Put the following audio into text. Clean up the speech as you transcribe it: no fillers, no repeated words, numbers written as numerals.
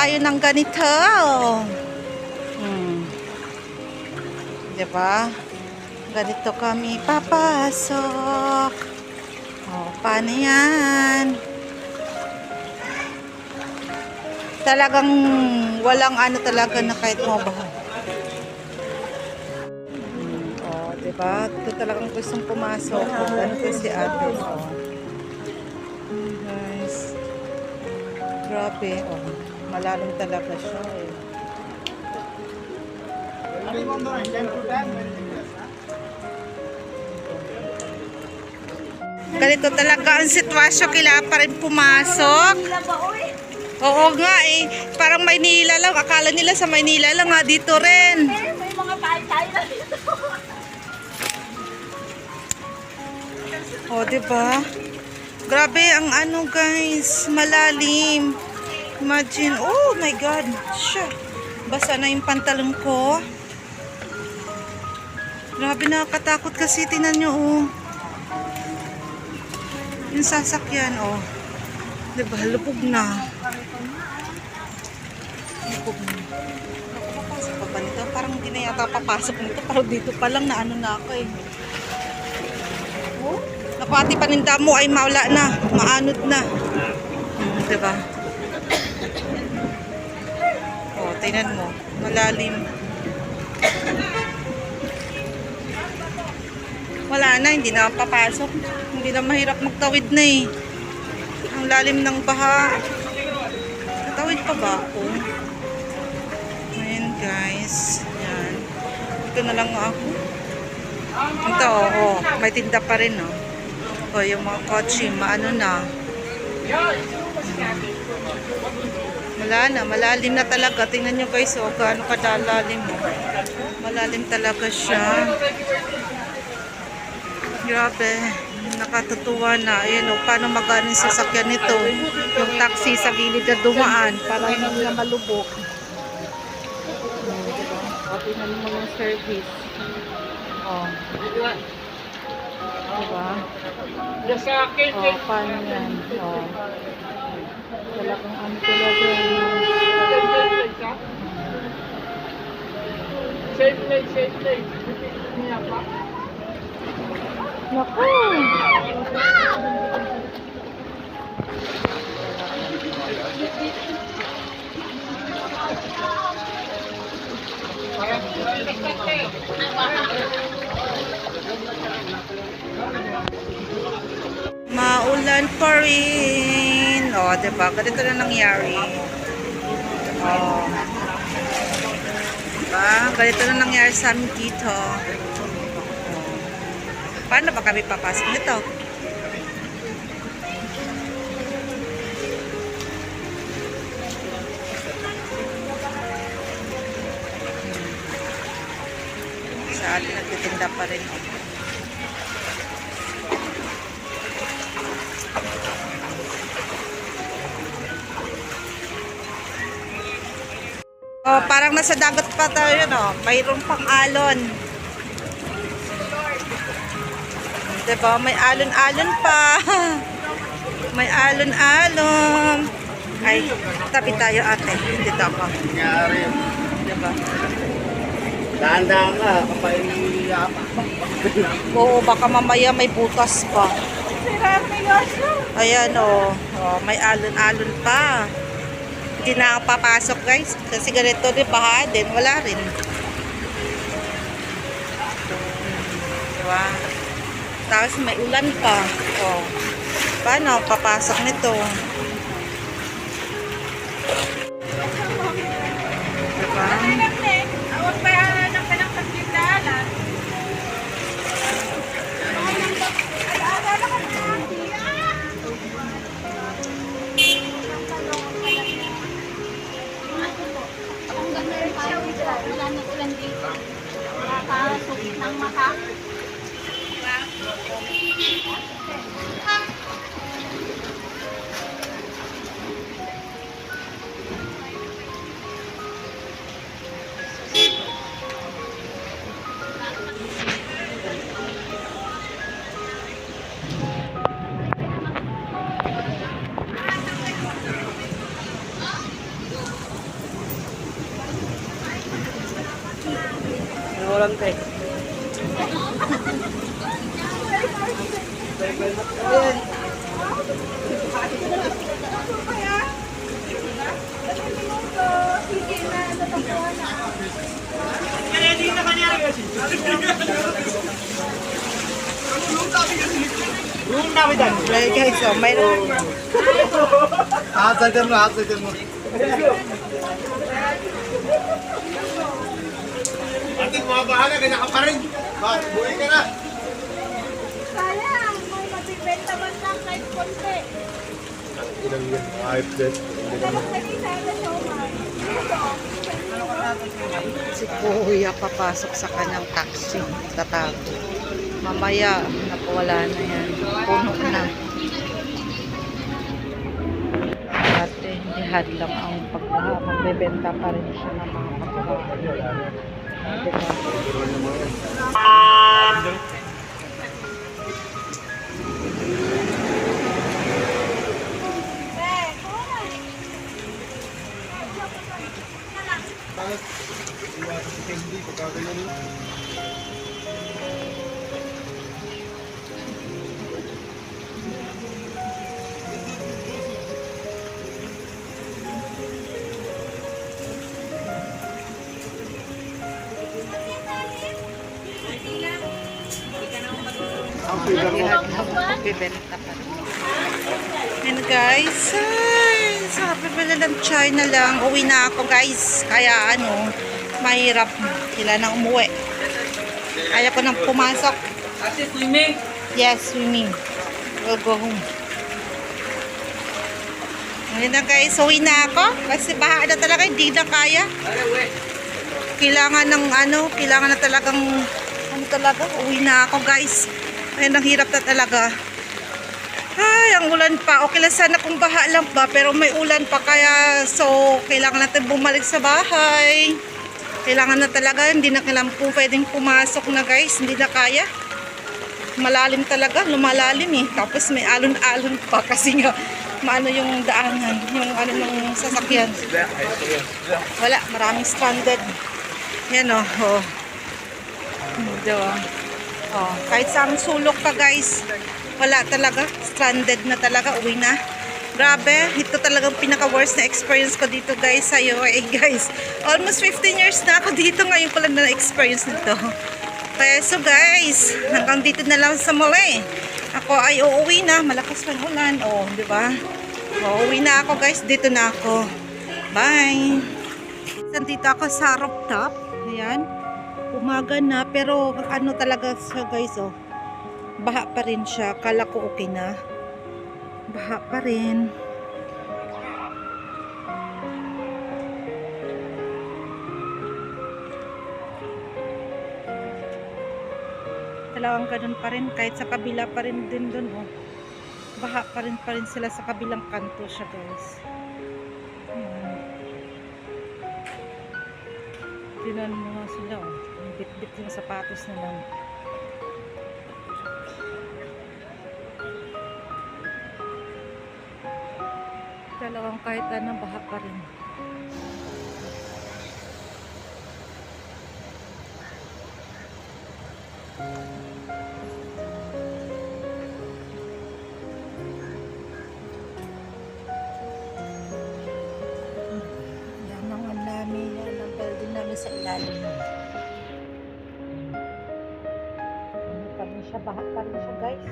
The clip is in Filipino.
tayo ng ganito. Diba? Ganito kami papasok. Paano yan? Talagang walang ano talaga na kahit mo ba. Diba? Ito talagang gustong pumasok. Ganito si ate. Guys. Grabe. Malalim talaga siya eh. Ganito talaga ang sitwasyon, kailangan pa rin pumasok. Oo nga eh, parang Maynila lang, akala nila sa Maynila lang nga, dito rin. May mga tayo na dito. Diba? Grabe ang ano guys, malalim. Imagine, oh my god, siya. Basa na yung pantalon ko. Grabe, nakakatakot kasi, tinan nyo yung sasakyan diba, lubog na. Lubog na. Papasok pa ba nito? Parang hindi na yata papasok nito. Parang dito pa lang na ano na ako eh. Naku, ati paninda mo ay maula na. Maanod na. Diba? Tingnan mo. Malalim. Wala na, hindi na papasok. Hindi na mahirap magtawid na eh. Ang lalim ng baha. Tatawid pa ba ako? Ayan guys. Ayan. Ito na lang ako. Ito, may tinda pa rin yung mga kotse, maano na. Wala na, malalim na talaga. Tingnan nyo guys, gaano kadalalim malalim talaga siya. Grabe, nakatutuwa na. Ayan paano magaling sasakyan nito. Yung taxi sa gilid na dumaan para hindi na malubog. Tingnan mo yung service. Diba? Paano yan? Talagang ano talaga. Safe place. Naku! Maulan pa rin. Diba? Ganito na nangyari. Diba? Ganito na nangyari sa amin dito. Paano ba kami papasok nito? Sa atin nagtitinda pa rin. Parang nasa dagat pa tayo, mayroon pang alon. Diba? May alon-alon pa. May alon-alon. Ay, tabi tayo ate. Dito ako. Diba? Dahan-dahan ka, kapaiyak. Oo, baka mamaya may butas pa. Ayan may alon-alon pa. Hindi na ako papasok guys. Kasi ganito din, baha din. Wala rin. Diba? Tapos may ulan pa. Paano papasok nito? Diba? Nakasok ng mata. walang tayo. Ayan. Right guys, so mayroon. Hasagan mo. Ating mga bahala, kaya ka pa rin. Buhay ka na. Sayang, may matibenta man lang kahit konti. Ilang yun? Ayop din. Tapos lagi tayo na siomay. Si Kuya papasok sa kanyang taxi. Tatago. Mamaya, napawala na yan. Puno na. Dati, hindi hadlang ang pagbaha. Magbebenta pa rin siya ng mga pagbaha. Diba? Magbebenta pa rin. And guys, ay, sabi pala ng China lang. Uwi na ako guys. Kaya ano, mahirap. Sila nang umuwi. Kaya ko nang pumasok. Kasi swimming. Yes, swimming. We'll go home. Ngayon na guys, uwi na ako. Kasi baha na talaga, hindi na kaya. Kailangan ng ano, kailangan na talagang, ano talaga, uwi na ako guys. Ngayon, ang hirap na talaga. Ay, ang ulan pa. Okay lang sana kung baha lang ba, pero may ulan pa kaya, so, kailangan natin bumalik sa bahay. Kailangan na talaga, hindi na kailangan po pwedeng pumasok na guys, hindi na kaya. Malalim talaga, lumalalim eh. Tapos may alon-alon pa kasi nga, maano yung daanan, yung ano ng sasakyan. Wala, maraming stranded. Yan o, oh. Diba? Oh, kahit sa aming sulok pa guys, wala talaga, stranded na talaga, uwi na. Grabe, ito talagang pinaka-worst na experience ko dito guys sa UAE guys. Almost 15 years na ako dito, ngayon pala na experience nito. Kaya so guys, hanggang dito na lang sa muli. Ako ay uuwi na, malakas pa ulan, oh, di ba? Oh, uwi na ako guys, dito na ako. Bye! Nandito ako sa rooftop, ayan. Umaga na, pero ano talaga siya guys, oh. Baha pa rin siya. Kala ko okay na. Baha pa rin. Talagang ganun pa rin. Kahit sa kabila pa rin din dun, oh. Baha pa rin sila sa kabilang kanto siya guys. Ayan. Tinan mo nga sila, oh. Bit-bit yung sapatos na lang. Talagang kahit anong baha pa rin. Yan ang namin, yan ang building namin sa ilalim. Ano pa rin siya, baha pa rin siya guys.